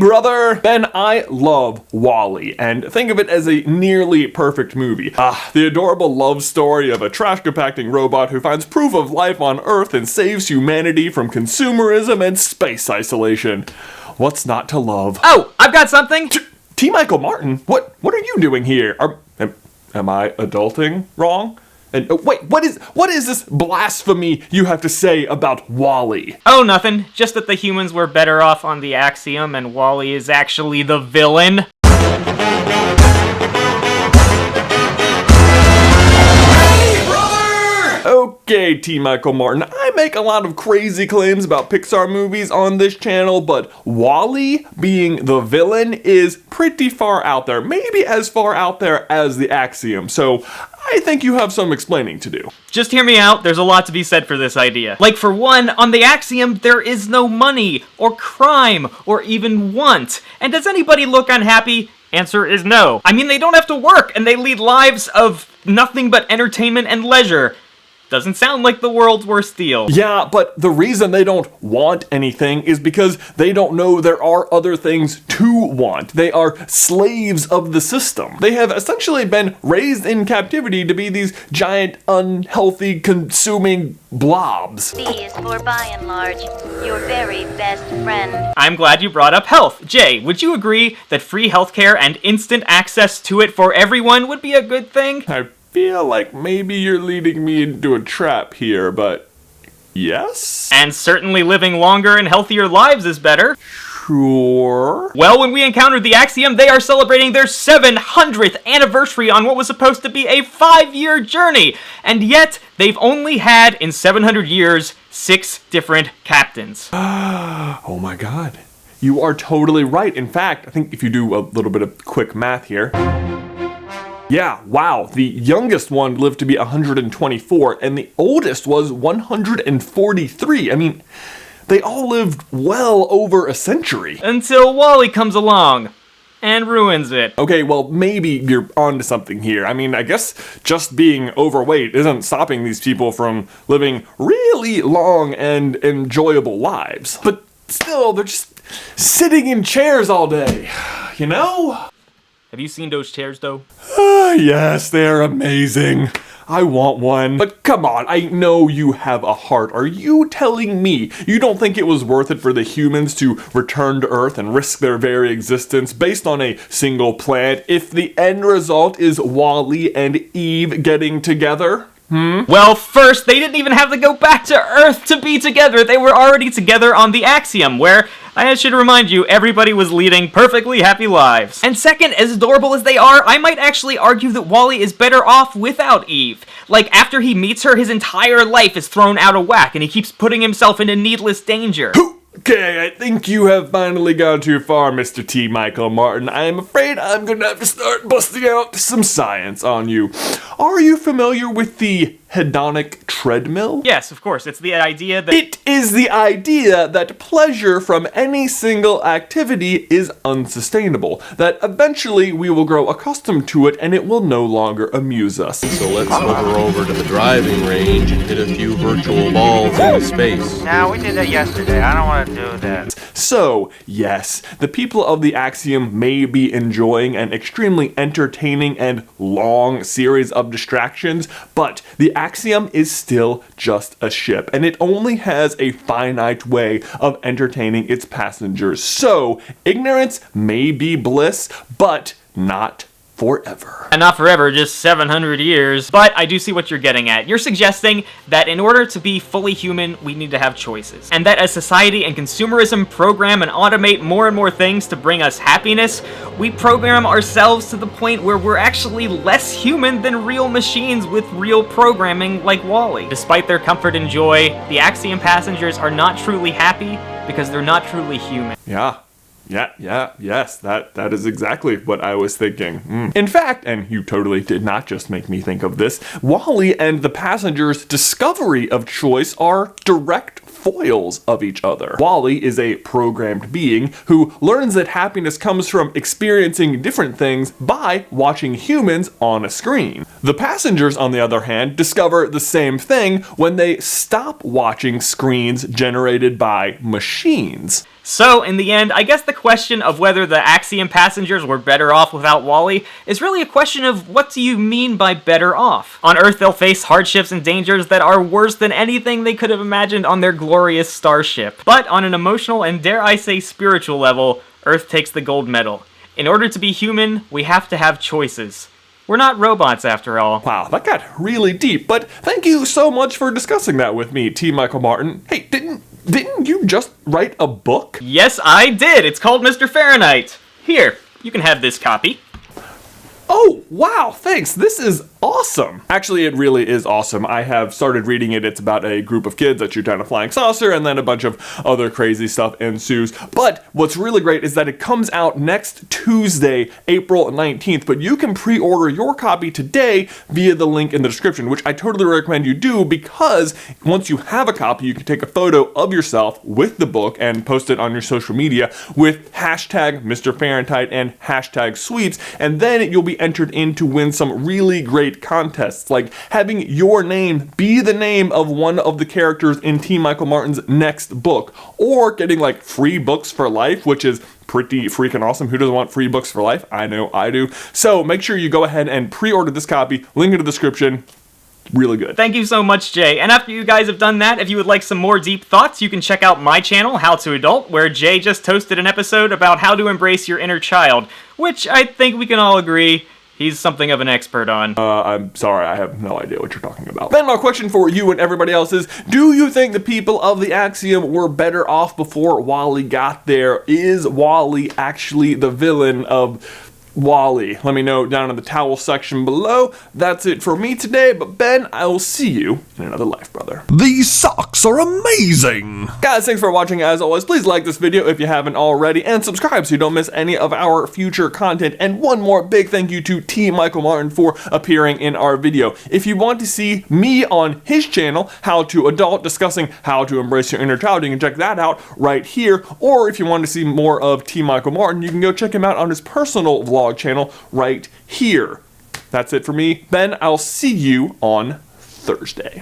brother! Ben, I love WallE, and think of it as a nearly perfect movie. The adorable love story of a trash-compacting robot who finds proof of life on Earth and saves humanity from consumerism and space isolation. What's not to love? Oh, I've got something! T. Michael Martin? What are you doing here? Am I adulting wrong? And wait, what is this blasphemy you have to say about WallE? Oh, nothing. Just that the humans were better off on the Axiom and WallE is actually the villain. Okay, T. Michael Martin, I make a lot of crazy claims about Pixar movies on this channel, but WallE being the villain is pretty far out there, maybe as far out there as the Axiom, so I think you have some explaining to do. Just hear me out, there's a lot to be said for this idea. Like, for one, on the Axiom, there is no money, or crime, or even want. And does anybody look unhappy? Answer is no. I mean, they don't have to work, and they lead lives of nothing but entertainment and leisure. Doesn't sound like the world's worst deal. Yeah, but the reason they don't want anything is because they don't know there are other things to want. They are slaves of the system. They have essentially been raised in captivity to be these giant, unhealthy, consuming blobs. B is for by and large, your very best friend. I'm glad you brought up health. Jay, would you agree that free healthcare and instant access to it for everyone would be a good thing? I feel like maybe you're leading me into a trap here, but yes? And certainly living longer and healthier lives is better. Sure. Well, when we encountered the Axiom, they are celebrating their 700th anniversary on what was supposed to be a 5-year journey. And yet, they've only had, in 700 years, 6 different captains. Oh my god. You are totally right. In fact, I think if you do a little bit of quick math here. Yeah, wow, the youngest one lived to be 124, and the oldest was 143. I mean, they all lived well over a century. Until WallE comes along and ruins it. Okay, well, maybe you're onto something here. I mean, I guess just being overweight isn't stopping these people from living really long and enjoyable lives. But still, they're just sitting in chairs all day, you know? Have you seen those chairs, though? Yes, they're amazing. I want one. But come on, I know you have a heart. Are you telling me you don't think it was worth it for the humans to return to Earth and risk their very existence based on a single planet if the end result is WallE and Eve getting together? Well, first, they didn't even have to go back to Earth to be together. They were already together on the Axiom, where, I should remind you, everybody was leading perfectly happy lives. And second, as adorable as they are, I might actually argue that WallE is better off without Eve. Like, after he meets her, his entire life is thrown out of whack, and he keeps putting himself into needless danger. Okay, I think you have finally gone too far, Mr. T. Michael Martin. I am afraid I'm gonna have to start busting out some science on you. Are you familiar with the Hedonic Treadmill? Yes, of course. It's the idea that... It is the idea that pleasure from any single activity is unsustainable, that eventually we will grow accustomed to it and it will no longer amuse us. So let's hover over to the driving range and hit a few virtual balls into space. Nah, we did that yesterday. I don't want to do that. So, yes, the people of the Axiom may be enjoying an extremely entertaining and long series of distractions, but the Axiom is still just a ship, and it only has a finite way of entertaining its passengers. So, ignorance may be bliss, but not forever. And not forever, just 700 years. But I do see what you're getting at. You're suggesting that in order to be fully human, we need to have choices. And that as society and consumerism program and automate more and more things to bring us happiness, we program ourselves to the point where we're actually less human than real machines with real programming like WallE. Despite their comfort and joy, the Axiom passengers are not truly happy because they're not truly human. Yes, that is exactly what I was thinking. In fact, and you totally did not just make me think of this, WallE and the passengers' discovery of choice are direct foils of each other. WallE is a programmed being who learns that happiness comes from experiencing different things by watching humans on a screen. The passengers, on the other hand, discover the same thing when they stop watching screens generated by machines. So, in the end, I guess the question of whether the Axiom passengers were better off without WallE is really a question of what do you mean by better off? On Earth, they'll face hardships and dangers that are worse than anything they could have imagined on their glorious starship. But on an emotional and, dare I say, spiritual level, Earth takes the gold medal. In order to be human, we have to have choices. We're not robots, after all. Wow, that got really deep, but thank you so much for discussing that with me, T. Michael Martin. Hey, didn't you just write a book? Yes, I did! It's called Mr. Fahrenheit. Here, you can have this copy. Oh, wow, thanks. This is awesome. Actually, it really is awesome. I have started reading it. It's about a group of kids that shoot down a flying saucer, and then a bunch of other crazy stuff ensues. But what's really great is that it comes out next Tuesday, April 19th, but you can pre-order your copy today via the link in the description, which I totally recommend you do, because once you have a copy, you can take a photo of yourself with the book and post it on your social media with hashtag Mr. Fahrenheit and hashtag sweeps, and then you'll be entered in to win some really great contests, like having your name be the name of one of the characters in T. Michael Martin's next book, or getting like free books for life, which is pretty freaking awesome. Who doesn't want free books for life? I know I do. So make sure you go ahead and pre-order this copy. Link in the description. Really good. Thank you so much, Jay. And after you guys have done that, if you would like some more deep thoughts, you can check out my channel, How to Adult, where Jay just toasted an episode about how to embrace your inner child, which I think we can all agree he's something of an expert on. I'm sorry, I have no idea what you're talking about. Then my question for you and everybody else is, do you think the people of the Axiom were better off before WallE got there? Is WallE actually the villain of WallE? Let me know down in the towel section below. That's it for me today, but Ben, I will see you in another life, brother. These socks are amazing! Guys, thanks for watching. As always, please like this video if you haven't already, and subscribe so you don't miss any of our future content. And one more big thank you to T. Michael Martin for appearing in our video. If you want to see me on his channel, How to Adult, discussing how to embrace your inner child, you can check that out right here. Or if you want to see more of T. Michael Martin, you can go check him out on his personal vlog channel right here. That's it for me, Ben. I'll see you on Thursday.